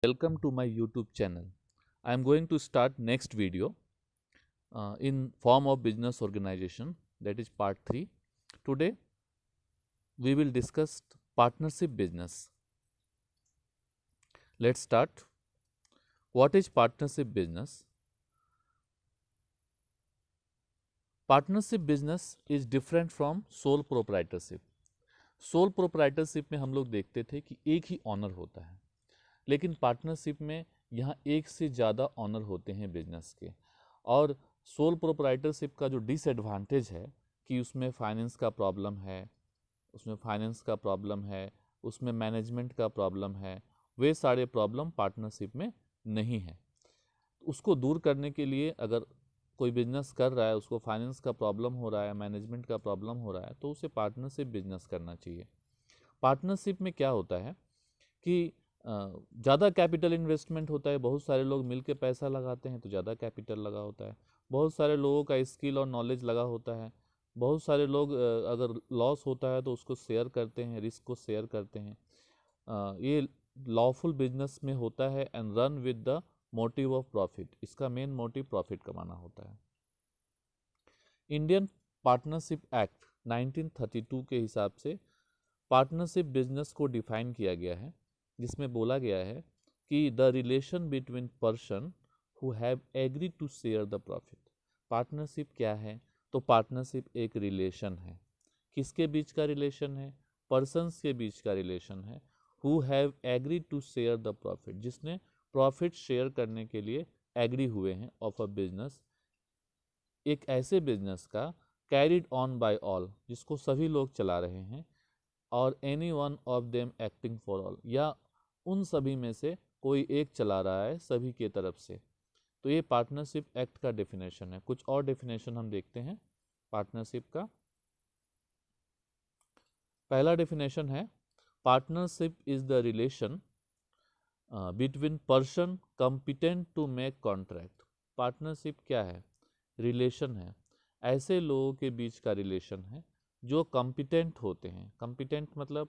Welcome to my YouTube channel. I am going to start next video in form of business organization, that is part 3. Today we will discuss partnership business. Let's start. What is partnership business? Partnership business is different from sole proprietorship. Soul proprietorship में हम लोग देखते थे कि एक ही honour होता है, लेकिन पार्टनरशिप में यहाँ एक से ज़्यादा ऑनर होते हैं बिजनेस के। और सोल प्रोप्राइटरशिप का जो डिसएडवांटेज है कि उसमें फाइनेंस का प्रॉब्लम है, उसमें मैनेजमेंट का प्रॉब्लम है, वे सारे प्रॉब्लम पार्टनरशिप में नहीं है। उसको दूर करने के लिए अगर कोई बिजनेस कर रहा है, उसको फाइनेंस का प्रॉब्लम हो रहा है, मैनेजमेंट का प्रॉब्लम हो रहा है, तो उसे पार्टनरशिप बिजनेस करना चाहिए। पार्टनरशिप में क्या होता है कि ज़्यादा कैपिटल इन्वेस्टमेंट होता है, बहुत सारे लोग मिल के पैसा लगाते हैं तो ज़्यादा कैपिटल लगा होता है, बहुत सारे लोगों का स्किल और नॉलेज लगा होता है, बहुत सारे लोग अगर लॉस होता है तो उसको शेयर करते हैं, रिस्क को शेयर करते हैं। ये लॉफुल बिजनेस में होता है and run with the motive of profit. इसका मेन मोटिव प्रॉफिट कमाना होता है। इंडियन पार्टनरशिप एक्ट 1932 के हिसाब से पार्टनरशिप बिजनेस को डिफाइन किया गया है, जिसमें बोला गया है कि the relation between person who have agree to share the profit. Partnership क्या है? तो पार्टनरशिप एक रिलेशन है। किसके बीच का रिलेशन है? पर्सन्स के बीच का रिलेशन है। Who have agree to share the profit, जिसने प्रॉफिट शेयर करने के लिए एग्री हुए हैं ऑफ अ बिजनेस, एक ऐसे बिजनेस का कैरिड ऑन बाय ऑल, जिसको सभी लोग चला रहे हैं, और any one of them acting for all, या उन सभी में से कोई एक चला रहा है सभी के तरफ से। तो ये पार्टनरशिप एक्ट का डेफिनेशन है। कुछ और डेफिनेशन हम देखते हैं पार्टनरशिप का। पहला डेफिनेशन है, partnership is the relation between person competent to make contract. Partnership क्या है? रिलेशन है, ऐसे लोगों के बीच का रिलेशन है जो कॉम्पिटेंट होते हैं। कॉम्पिटेंट मतलब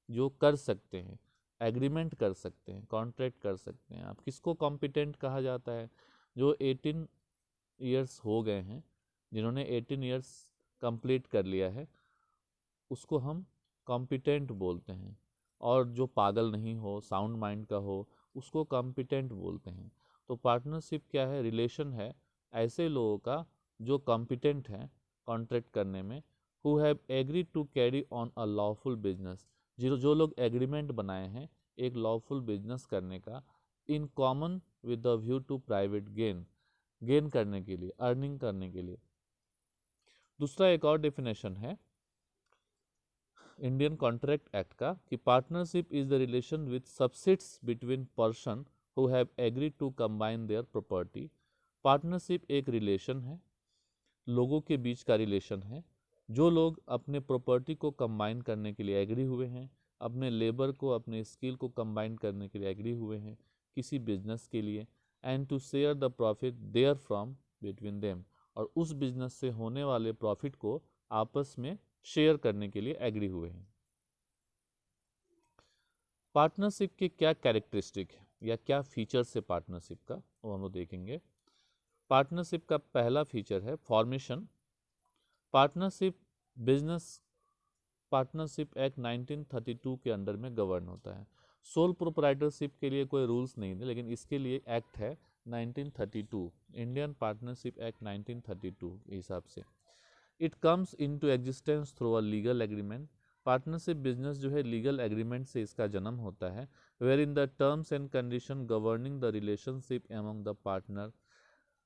जो कर सकते हैं, एग्रीमेंट कर सकते हैं, कॉन्ट्रैक्ट कर सकते हैं। आप किसको कॉम्पिटेंट कहा जाता है? जो 18 ईयर्स हो गए हैं, जिन्होंने 18 ईयर्स कंप्लीट कर लिया है, उसको हम कॉम्पिटेंट बोलते हैं। और जो पागल नहीं हो, साउंड माइंड का हो, उसको कॉम्पिटेंट बोलते हैं। तो पार्टनरशिप क्या है? रिलेशन है ऐसे लोगों का जो कॉम्पिटेंट हैं कॉन्ट्रैक्ट करने में, who have agree to carry on a lawful business, जो लोग एग्रीमेंट बनाए हैं एक लॉफुल बिजनेस करने का, in common with the view to private gain करने के लिए, अर्निंग करने के लिए। दूसरा एक और डेफिनेशन है इंडियन कॉन्ट्रैक्ट एक्ट का कि partnership is the relation with subsists between person who have agree to combine their property. Partnership एक रिलेशन है, लोगों के बीच का रिलेशन है, जो लोग अपने प्रॉपर्टी को कंबाइन करने के लिए एग्री हुए हैं, अपने लेबर को, अपने स्किल को कंबाइन करने के लिए एग्री हुए हैं किसी बिजनेस के लिए, and to share the profit therefrom between them, और उस बिजनेस से होने वाले प्रॉफिट को आपस में शेयर करने के लिए एग्री हुए हैं। पार्टनरशिप के क्या कैरेक्टरिस्टिक है या क्या फीचर्स है पार्टनरशिप का, वो हम लोग देखेंगे। पार्टनरशिप का पहला फीचर है formation. Partnership business partnership act 1932 के अंडर में गवर्न होता है। सोल प्रोप्राइटरशिप के लिए कोई रूल्स नहीं थे, लेकिन इसके लिए एक्ट है 1932, इंडियन पार्टनरशिप एक्ट 1932 के हिसाब से। It comes into existence through a legal agreement. Partnership business जो है लीगल एग्रीमेंट से इसका जन्म होता है, wherein the terms and condition governing the relationship among the partner.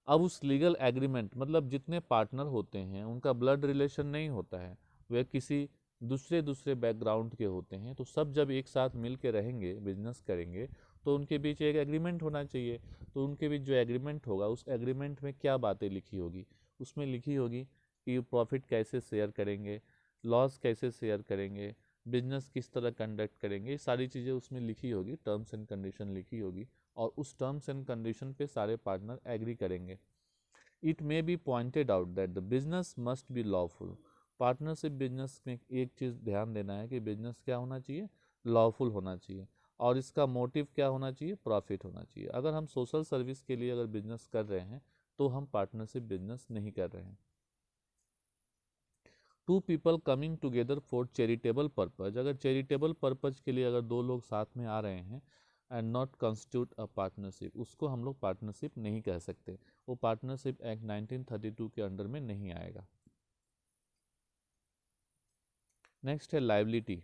अब उस लीगल एग्रीमेंट मतलब जितने पार्टनर होते हैं उनका ब्लड रिलेशन नहीं होता है, वे किसी दूसरे दूसरे बैकग्राउंड के होते हैं, तो सब जब एक साथ मिल के रहेंगे, बिजनेस करेंगे, तो उनके बीच एक एग्रीमेंट होना चाहिए। तो उनके बीच जो एग्रीमेंट होगा, उस एग्रीमेंट में क्या बातें लिखी होगी? उसमें लिखी होगी कि प्रॉफिट कैसे शेयर करेंगे, लॉस कैसे शेयर करेंगे, बिजनेस किस तरह कंडक्ट करेंगे, ये सारी चीज़ें उसमें लिखी होगी, टर्म्स एंड कंडीशन लिखी होगी, और उस टर्म्स एंड कंडीशन पे सारे पार्टनर एग्री करेंगे। It may be pointed out that the business must be lawful. Partnership business में एक चीज़ ध्यान देना है कि बिजनेस क्या होना चाहिए? लॉफुल होना चाहिए। और इसका मोटिव क्या होना चाहिए, प्रॉफिट होना चाहिए। अगर हम सोशल सर्विस के लिए अगर बिजनेस कर रहे हैं तो हम पार्टनरशिप बिजनेस नहीं कर रहे हैं। Two people coming together for charitable purpose, अगर चैरिटेबल पर्पज के लिए अगर दो लोग साथ में आ रहे हैं and not constitute a partnership, उसको हम लोग पार्टनरशिप नहीं कह सकते, वो पार्टनरशिप एक्ट 1932 के अंडर में नहीं आएगा। नेक्स्ट है लायबिलिटी।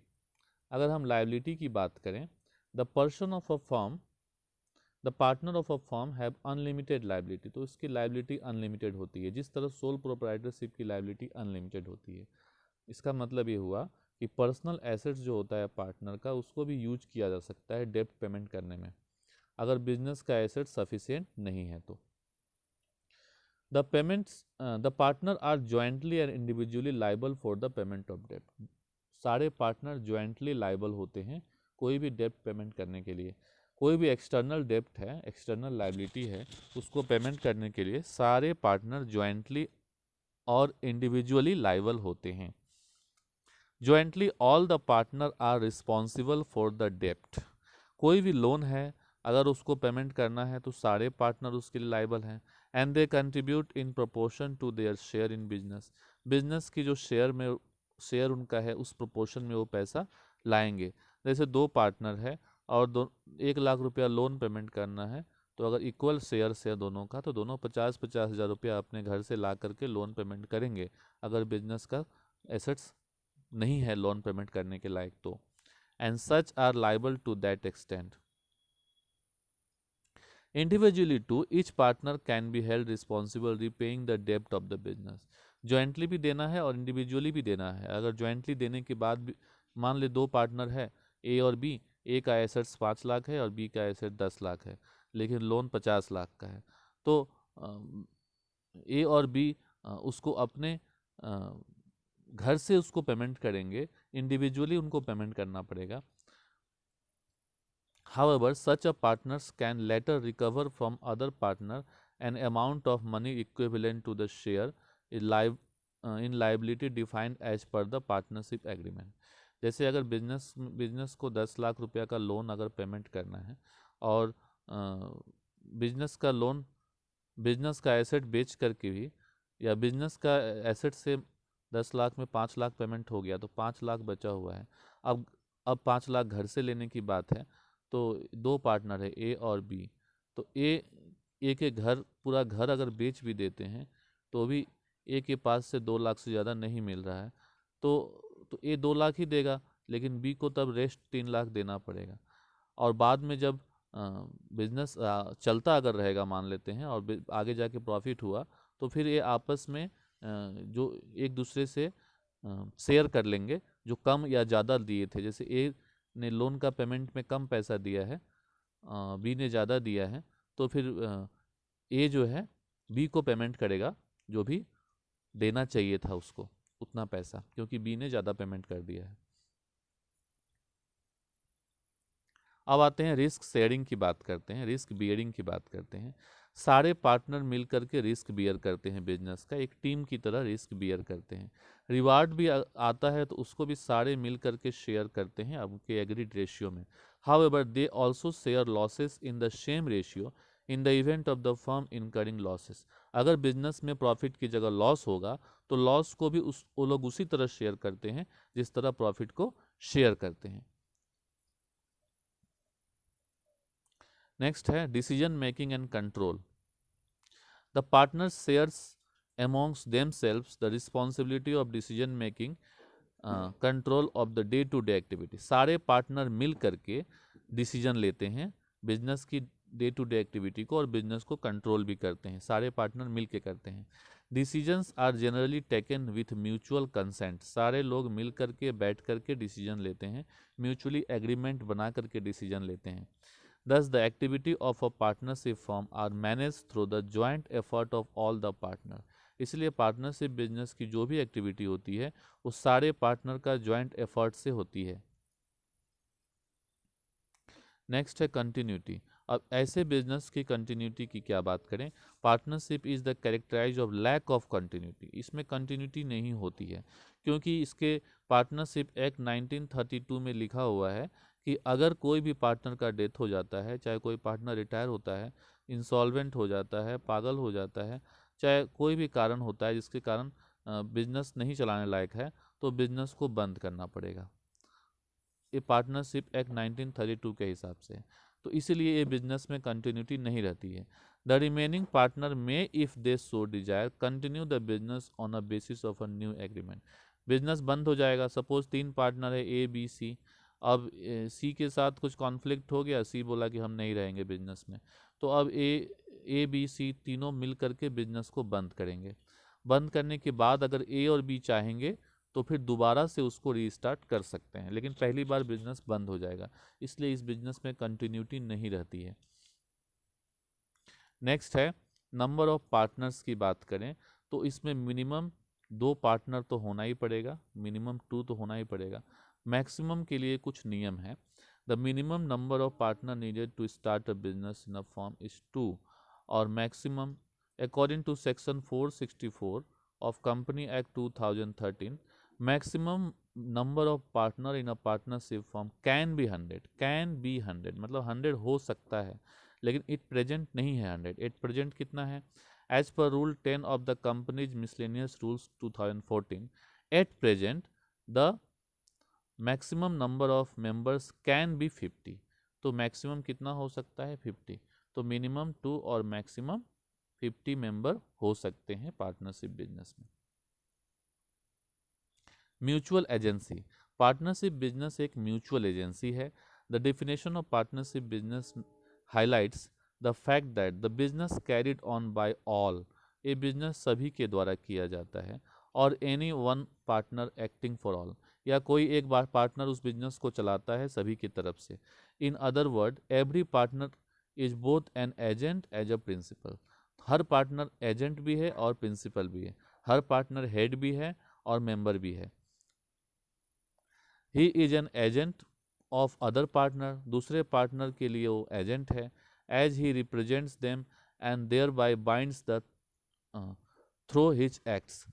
अगर हम लायबिलिटी की बात करें, the person of a firm, the partner of a firm have unlimited liability, तो इसकी लायबिलिटी अनलिमिटेड होती है, जिस तरह सोल प्रोप्राइटरशिप की लायबिलिटी अनलिमिटेड होती है। इसका मतलब ये हुआ कि पर्सनल एसेट्स जो होता है पार्टनर का, उसको भी यूज किया जा सकता है डेब्ट पेमेंट करने में, अगर बिजनेस का एसेट सफिशिएंट नहीं है तो। The payments, the partner are jointly and individually liable for the payment of डेब्ट, सारे पार्टनर ज्वाइंटली लाइबल होते हैं कोई भी डेब्ट पेमेंट करने के लिए। कोई भी एक्सटर्नल डेब्ट है, एक्सटर्नल लाइबिलिटी है, उसको पेमेंट करने के लिए सारे पार्टनर ज्वाइंटली और इंडिविजुअली लाइबल होते हैं। Jointly all the partner are responsible for the डेप्ट, कोई भी लोन है अगर उसको पेमेंट करना है तो सारे पार्टनर उसके लिए लाइबल हैं। And they contribute in proportion to their share in business, business की जो शेयर उनका है उस प्रोपोर्शन में वो पैसा लाएंगे। जैसे दो पार्टनर है और 1 लाख रुपया लोन पेमेंट करना है, तो अगर इक्वल शेयर दोनों का, तो दोनों 50-50 हज़ार रुपया अपने घर से ला करके लोन पेमेंट करेंगे, अगर बिजनेस का एसेट्स नहीं है लोन पेमेंट करने के लायक तो। And such are liable to that extent. Individually to each partner can be held responsible repaying the डेब्ट ऑफ द बिजनेस, ज्वाइंटली भी देना है और इंडिविजुअली भी देना है। अगर ज्वाइंटली देने के बाद भी, मान ले दो पार्टनर है ए और बी, ए का एसेट्स 5 लाख है और बी का एसेट 10 लाख है, लेकिन लोन 50 लाख का है, तो ए और बी उसको अपने घर से उसको पेमेंट करेंगे, इंडिविजुअली उनको पेमेंट करना पड़ेगा। However, such a partners can later recover from other partner an amount of money equivalent to the share in liability defined as per the partnership agreement. जैसे अगर बिजनेस को 10 लाख रुपया का लोन अगर पेमेंट करना है और बिजनेस का लोन, बिजनेस का एसेट बेच करके भी, या बिजनेस का एसेट से 10 लाख में 5 लाख पेमेंट हो गया तो 5 लाख बचा हुआ है। अब 5 लाख घर से लेने की बात है, तो दो पार्टनर है ए और बी, तो ए के घर, पूरा घर अगर बेच भी देते हैं तो भी ए के पास से 2 लाख से ज़्यादा नहीं मिल रहा है, तो ए 2 लाख ही देगा, लेकिन बी को तब रेस्ट 3 लाख देना पड़ेगा। और बाद में जब बिजनेस चलता अगर रहेगा मान लेते हैं और आगे जाके प्रॉफिट हुआ, तो फिर ये आपस में जो एक दूसरे से शेयर कर लेंगे, जो कम या ज़्यादा दिए थे। जैसे ए ने लोन का पेमेंट में कम पैसा दिया है, बी ने ज़्यादा दिया है, तो फिर ए जो है बी को पेमेंट करेगा जो भी देना चाहिए था उसको उतना पैसा, क्योंकि बी ने ज़्यादा पेमेंट कर दिया है। अब आते हैं रिस्क शेयरिंग की बात करते हैं, रिस्क बियरिंग की बात करते हैं। सारे पार्टनर मिल करके रिस्क बियर करते हैं, बिजनेस का एक टीम की तरह रिस्क बियर करते हैं। रिवार्ड भी आता है तो उसको भी सारे मिल करके शेयर करते हैं उनके एग्रीड रेशियो में। However they also share losses in the same ratio in the event of the firm incurring losses, अगर बिजनेस में प्रॉफिट की जगह लॉस होगा तो लॉस को भी वो लोग उसी तरह शेयर करते हैं जिस तरह प्रॉफिट को शेयर करते हैं। नेक्स्ट है decision making and control. The partner shares amongst themselves the responsibility of decision making, control of the day to day activity, सारे पार्टनर मिल करके डिसीजन लेते हैं बिजनेस की डे टू डे एक्टिविटी को, और बिजनेस को कंट्रोल भी करते हैं, सारे पार्टनर मिल के करते हैं। Decisions are generally taken with mutual consent, सारे लोग मिल करके बैठ करके डिसीजन लेते हैं, म्यूचुअली एग्रीमेंट बना करके डिसीजन लेते हैं। Thus, the activity of a partnership firm are managed through the joint effort of all the partner. इसलिए पार्टनरशिप बिजनेस की जो भी एक्टिविटी होती है वो सारे पार्टनर का ज्वाइंट एफर्ट से होती है। नेक्स्ट है कंटिन्यूटी। अब ऐसे बिजनेस की कंटिन्यूटी की क्या बात करें, partnership is the characterise of lack of continuity, इसमें कंटिन्यूटी नहीं होती है, क्योंकि इसके पार्टनरशिप एक्ट 1932 में लिखा हुआ है कि अगर कोई भी पार्टनर का डेथ हो जाता है, चाहे कोई पार्टनर रिटायर होता है, इंसॉल्वेंट हो जाता है, पागल हो जाता है, चाहे कोई भी कारण होता है जिसके कारण बिजनेस नहीं चलाने लायक है, तो बिजनेस को बंद करना पड़ेगा। ये पार्टनरशिप एक्ट 1932 के हिसाब से। तो इसीलिए ये बिजनेस में कंटिन्यूटी नहीं रहती है। द रिमेनिंग पार्टनर में if they so Dzire continue the business on a basis of a new agreement. Business बंद हो जाएगा। सपोज 3 पार्टनर है, ए बी सी। अब सी के साथ कुछ कॉन्फ्लिक्ट हो गया, सी बोला कि हम नहीं रहेंगे बिजनेस में, तो अब ए बी सी तीनों मिल करके बिजनेस को बंद करेंगे। बंद करने के बाद अगर ए और बी चाहेंगे तो फिर दोबारा से उसको रीस्टार्ट कर सकते हैं, लेकिन पहली बार बिजनेस बंद हो जाएगा। इसलिए इस बिजनेस में कंटिन्यूटी नहीं रहती है। नेक्स्ट है नंबर ऑफ पार्टनर्स की बात करें तो इसमें मिनिमम 2 पार्टनर तो होना ही पड़ेगा, मिनिमम 2 तो होना ही पड़ेगा। मैक्सिमम के लिए कुछ नियम है। The minimum number of partner needed to start a business in a firm is 2 और maximum according to section 464 of company act 2013 maximum number of partner in a partnership firm can be 100 मतलब 100 हो सकता है, लेकिन it present नहीं है 100। It present कितना है? As per rule 10 of the companies miscellaneous rules 2014 at present the maximum number of members can be 50। तो मैक्सिमम कितना हो सकता है? 50। तो मिनिमम 2 और मैक्सिमम 50 मेंबर हो सकते हैं पार्टनरशिप बिजनेस में। Mutual agency. पार्टनरशिप बिजनेस एक म्यूचुअल एजेंसी है। The definition of partnership business highlights the fact that the business carried on by all. ये बिजनेस सभी के द्वारा किया जाता है और any one partner acting for all, या कोई एक बार पार्टनर उस बिजनेस को चलाता है सभी की तरफ से। In other word every partner is both an agent as a principal. हर पार्टनर एजेंट भी है और प्रिंसिपल भी है। हर पार्टनर हेड भी है और मेंबर भी है। He is an agent of other partner. दूसरे पार्टनर के लिए वो एजेंट है। As he represents them and thereby binds the through his acts.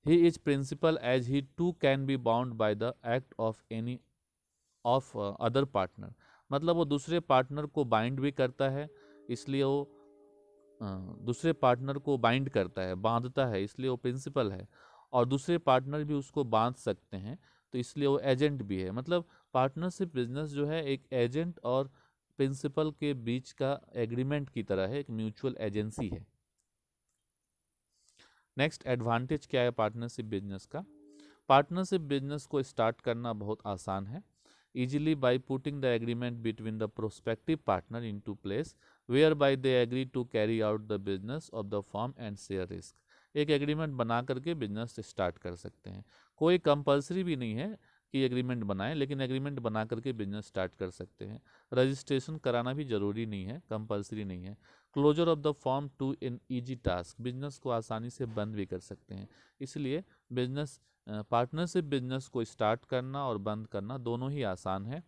He is principal as he too can be bound by the act of any of other partner. मतलब वो दूसरे partner को bind भी करता है, इसलिए वो दूसरे पार्टनर को बाइंड करता है, बांधता है, इसलिए वो प्रिंसिपल है। और दूसरे पार्टनर भी उसको बांध सकते हैं, तो इसलिए वो एजेंट भी है। मतलब पार्टनरशिप बिजनेस जो है एक एजेंट और प्रिंसिपल के बीच का एग्रीमेंट की तरह है, एक म्यूचुअल एजेंसी है। नेक्स्ट एडवांटेज क्या है पार्टनरशिप बिजनेस का? पार्टनरशिप बिजनेस को स्टार्ट करना बहुत आसान है। Easily by putting the agreement between the prospective partner into place whereby they agree to carry out the business of the firm and share risk. एक agreement बना करके business start कर सकते हैं। कोई कंपलसरी भी नहीं है कि एग्रीमेंट बनाएं, लेकिन एग्रीमेंट बना करके बिजनेस स्टार्ट कर सकते हैं। रजिस्ट्रेशन कराना भी जरूरी नहीं है, कंपलसरी नहीं है। Closure of the form to in easy task. Business को आसानी से बंद भी कर सकते हैं। इसलिए बिजनेस पार्टनरशिप बिजनेस को स्टार्ट करना और बंद करना दोनों ही आसान है।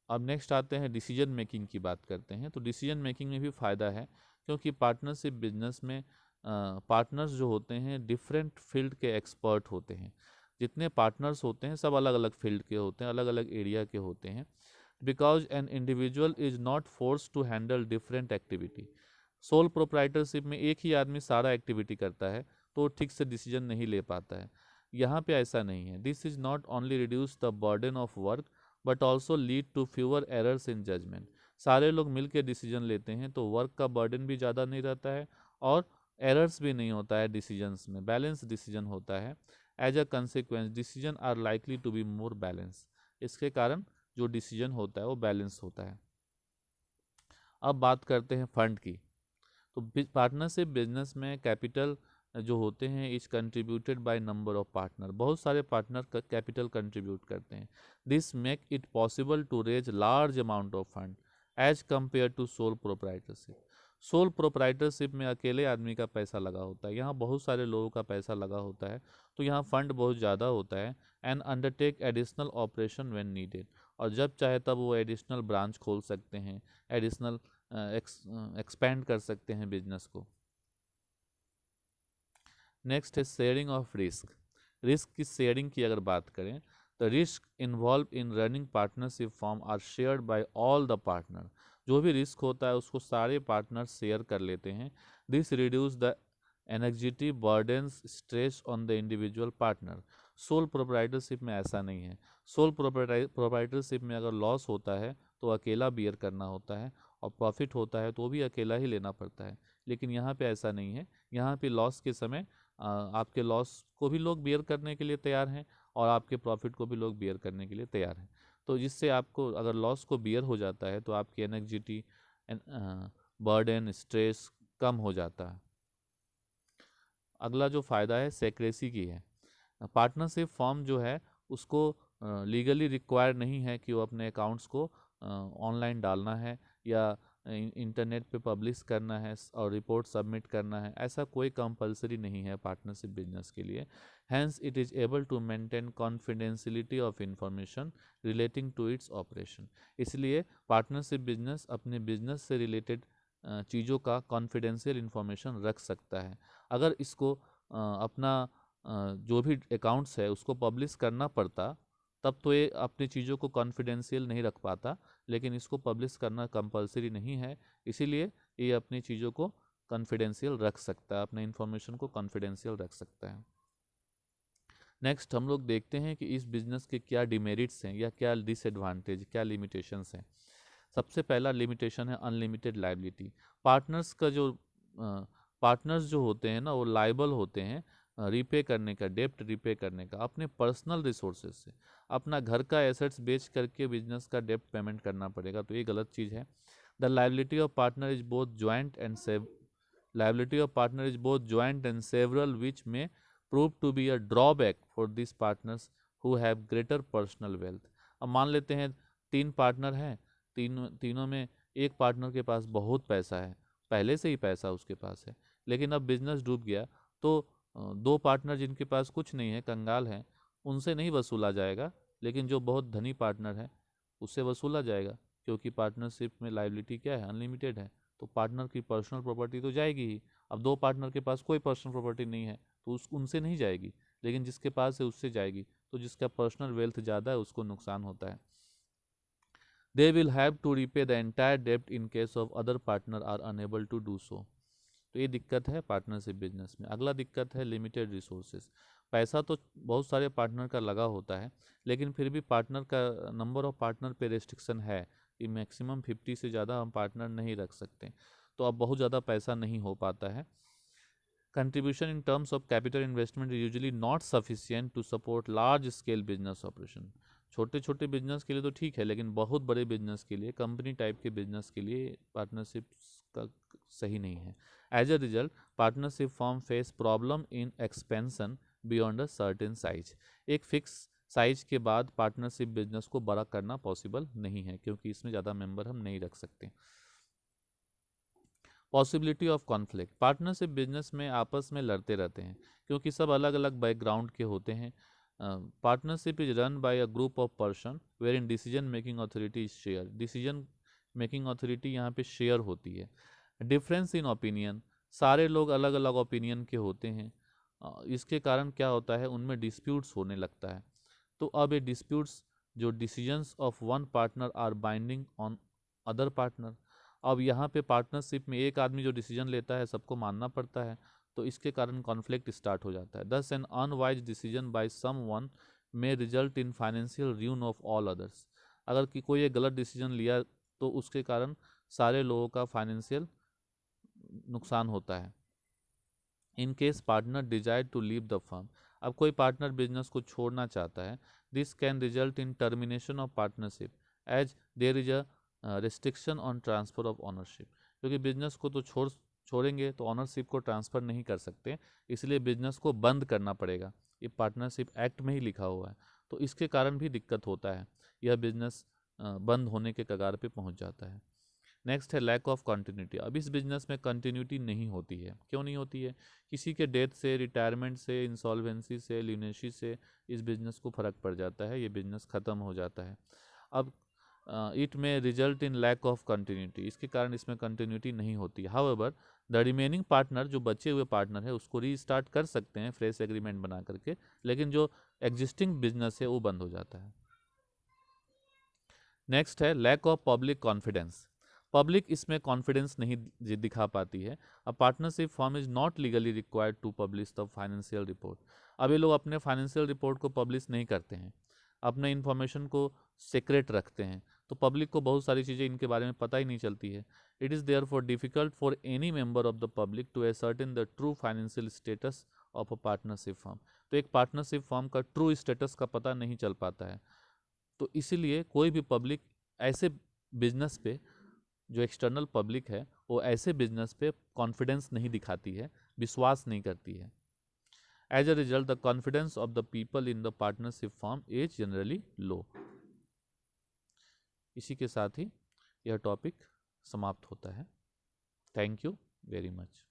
अब नेक्स्ट आते हैं डिसीजन मेकिंग की बात करते हैं। तो डिसीजन मेकिंग में भी फ़ायदा है, क्योंकि पार्टनरशिप बिजनेस में पार्टनर्स जो होते हैं डिफरेंट फील्ड के एक्सपर्ट होते हैं। जितने पार्टनर्स होते हैं सब अलग अलग फील्ड के होते हैं, अलग अलग एरिया के होते हैं। Because an individual is not force to handle different activity. Sole proprietorship में एक ही आदमी सारा एक्टिविटी करता है, तो ठीक से डिसीजन नहीं ले पाता है। यहाँ पे ऐसा नहीं है। This is not only reduce the burden of work but also lead to fewer errors in judgement. सारे लोग मिलकर डिसीजन लेते हैं तो वर्क का बर्डन भी ज़्यादा नहीं रहता है और एरर्स भी नहीं होता है डिसीजंस में, बैलेंस डिसीजन होता है। As a consequence decision are likely to be more balance. इसके कारण जो डिसीजन होता है वो बैलेंस होता है। अब बात करते हैं फंड की। तो पार्टनरशिप बिजनेस में कैपिटल जो होते हैं is contributed by number of partner. बहुत सारे पार्टनर कैपिटल कंट्रीब्यूट करते हैं। This make it possible to raise large amount of fund as compare to sole proprietorship. Sole proprietorship में अकेले आदमी का पैसा लगा होता है, यहाँ बहुत सारे लोगों का पैसा लगा होता है, तो यहाँ फंड बहुत ज़्यादा होता है। And undertake additional operation when needed. और जब चाहे तब वो एडिशनल ब्रांच खोल सकते हैं, एडिशनल एक्सपेंड कर सकते हैं बिजनेस को। नेक्स्ट है शेयरिंग ऑफ रिस्क। रिस्क की शेयरिंग की अगर बात करें the risk involve in running partnership form are shared by all the partner. जो भी रिस्क होता है उसको सारे पार्टनर शेयर कर लेते हैं। This reduce the anxiety burdens stress on the individual partner. Sole proprietorship में ऐसा नहीं है। सोल प्रोप्राइटरशिप में अगर लॉस होता है तो अकेला बियर करना होता है, और प्रॉफिट होता है तो भी अकेला ही लेना पड़ता है। लेकिन यहाँ पे ऐसा नहीं है। यहाँ पे लॉस के समय आपके लॉस को भी लोग बियर करने के लिए तैयार हैं, और आपके प्रॉफिट को भी लोग बियर करने के लिए तैयार हैं। तो जिससे आपको अगर लॉस को बियर हो जाता है तो आपकी एनेक्जिटी, बर्डन, स्ट्रेस कम हो जाता है। अगला जो फ़ायदा है सेक्रेसी की है। पार्टनरशिप फॉर्म जो है उसको लीगली रिक्वायर नहीं है कि वो अपने अकाउंट्स को ऑनलाइन डालना है या इंटरनेट पे पब्लिश करना है और रिपोर्ट सबमिट करना है। ऐसा कोई कंपलसरी नहीं है पार्टनरशिप बिजनेस के लिए। Hence it is able to maintain confidentiality of information relating to its operation. इसलिए पार्टनरशिप बिजनेस अपने बिजनेस से रिलेटेड चीज़ों का कॉन्फिडेंशियल इंफॉर्मेशन रख सकता है। अगर इसको अपना जो भी अकाउंट्स है उसको पब्लिश करना पड़ता तब तो ये अपनी चीज़ों को कॉन्फिडेंशियल नहीं रख पाता, लेकिन इसको पब्लिश करना कंपलसरी नहीं है, इसीलिए ये अपनी चीज़ों को कॉन्फिडेंशियल रख सकता है, अपने इन्फॉर्मेशन को कॉन्फिडेंशियल रख सकता है। नेक्स्ट हम लोग देखते हैं कि इस बिज़नेस के क्या डिमेरिट्स हैं या क्या डिसएडवांटेज, क्या लिमिटेशंस हैं। सबसे पहला लिमिटेशन है अनलिमिटेड लाइबिलिटी। पार्टनर्स का जो पार्टनर्स जो होते हैं ना वो लाइबल होते हैं रीपे करने का, डेप्ट रीपे करने का अपने पर्सनल रिसोर्सेज से। अपना घर का एसेट्स बेच करके बिजनेस का डेप्ट पेमेंट करना पड़ेगा, तो ये गलत चीज़ है। The liability of partner is both joint and save liability of partner is both joint and several which may prove to be a drawback for this partners who have greater personal wealth. अब मान लेते हैं 3 partner हैं, तीनों में एक partner के पास बहुत पैसा है, पहले से ही पैसा उसके पास है, लेकिन अब बिजनेस डूब गया तो 2 पार्टनर जिनके पास कुछ नहीं है, कंगाल हैं, उनसे नहीं वसूला जाएगा, लेकिन जो बहुत धनी पार्टनर है उससे वसूला जाएगा, क्योंकि पार्टनरशिप में लाइबिलिटी क्या है, अनलिमिटेड है। तो पार्टनर की पर्सनल प्रॉपर्टी तो जाएगी ही। अब 2 पार्टनर के पास कोई पर्सनल प्रॉपर्टी नहीं है तो उनसे नहीं जाएगी, लेकिन जिसके पास है उससे जाएगी। तो जिसका पर्सनल वेल्थ ज़्यादा है उसको नुकसान होता है। They will have to repay the entire debt in case of other partner are unable to do so. तो ये दिक्कत है पार्टनरशिप बिजनेस में। अगला दिक्कत है लिमिटेड रिसोर्सेज। पैसा तो बहुत सारे पार्टनर का लगा होता है, लेकिन फिर भी पार्टनर का नंबर ऑफ पार्टनर पे रेस्ट्रिक्शन है कि मैक्सिमम 50 से ज़्यादा हम पार्टनर नहीं रख सकते, तो अब बहुत ज़्यादा पैसा नहीं हो पाता है। Contribution in terms of capital investment is usually not sufficient to support large scale business operation. छोटे छोटे बिजनेस के लिए तो ठीक है, लेकिन बहुत बड़े बिजनेस के लिए, कंपनी टाइप के बिजनेस के लिए पार्टनरशिप का सही नहीं है। As a result partnership form face problem in expansion beyond a certain size. एक फिक्स साइज के बाद पार्टनरशिप बिजनेस को बड़ा करना पॉसिबल नहीं है, क्योंकि इसमें ज़्यादा मेंबर हम नहीं रख सकते। Possibility of conflict. Partnership business में आपस में लड़ते रहते हैं, क्योंकि सब अलग अलग बैकग्राउंड के होते हैं। Partnership is run by a group of person wherein decision making authority is share. Decision making authority यहाँ पे शेयर होती है। डिफरेंस इन ओपिनियन, सारे लोग अलग अलग ओपिनियन के होते हैं। इसके कारण क्या होता है, उनमें डिस्प्यूट्स होने लगता है। तो अब ये डिस्प्यूट्स, जो decisions of one partner are binding on other partner. अब यहाँ पे पार्टनरशिप में एक आदमी जो डिसीजन लेता है सबको मानना पड़ता है, तो इसके कारण कॉन्फ्लिक्ट स्टार्ट हो जाता है। Thus an unwise decision by someone may result in financial ruin of all others. अगर कि कोई एक गलत डिसीजन लिया तो उसके कारण सारे लोगों का फाइनेंशियल नुकसान होता है। In case partner desire to leave the firm, अब कोई पार्टनर बिजनेस को छोड़ना चाहता है, this can result in termination of partnership as there is a restriction on transfer of ownership. क्योंकि बिजनेस को तो छोड़ेंगे तो ऑनरशिप को ट्रांसफ़र नहीं कर सकते, इसलिए बिजनेस को बंद करना पड़ेगा। ये पार्टनरशिप एक्ट में ही लिखा हुआ है, तो इसके कारण भी दिक्कत होता है, यह बिजनेस बंद होने के कगार पे पहुंच जाता है। नेक्स्ट है लैक ऑफ कंटिन्यूटी। अब इस बिजनेस में कंटिन्यूटी नहीं होती है। क्यों नहीं होती है? किसी के डेथ से, रिटायरमेंट से, इंसॉल्वेंसी से, ल्यूनेसी से इस बिजनेस को फ़र्क पड़ जाता है, ये बिजनेस ख़त्म हो जाता है। अब it may result in lack of continuity, इसके कारण इसमें कंटिन्यूटी नहीं होती। हाउएवर द रिमेनिंग पार्टनर, जो बचे हुए पार्टनर है उसको रीस्टार्ट कर सकते हैं फ्रेश एग्रीमेंट बना करके, लेकिन जो एग्जिस्टिंग बिजनेस है वो बंद हो जाता है। नेक्स्ट है lack of public confidence. Public इसमें कॉन्फिडेंस नहीं दिखा पाती है। A partnership firm is not legally required to publish the financial report. अब ये लोग अपने फाइनेंशियल रिपोर्ट को पब्लिश नहीं करते हैं, अपने इन्फॉर्मेशन को सीक्रेट रखते हैं, तो पब्लिक को बहुत सारी चीज़ें इनके बारे में पता ही नहीं चलती है। It is therefore difficult for any member of the public to ascertain the true financial status of a partnership firm. तो एक पार्टनरशिप फर्म का ट्रू स्टेटस का पता नहीं चल पाता है। तो इसीलिए कोई भी पब्लिक ऐसे बिजनेस पे, जो एक्सटर्नल पब्लिक है वो ऐसे बिजनेस पे कॉन्फिडेंस नहीं दिखाती है, विश्वास नहीं करती है। As a result the confidence of the people in the partnership firm is generally low. इसी के साथ ही यह टॉपिक समाप्त होता है। Thank you very much.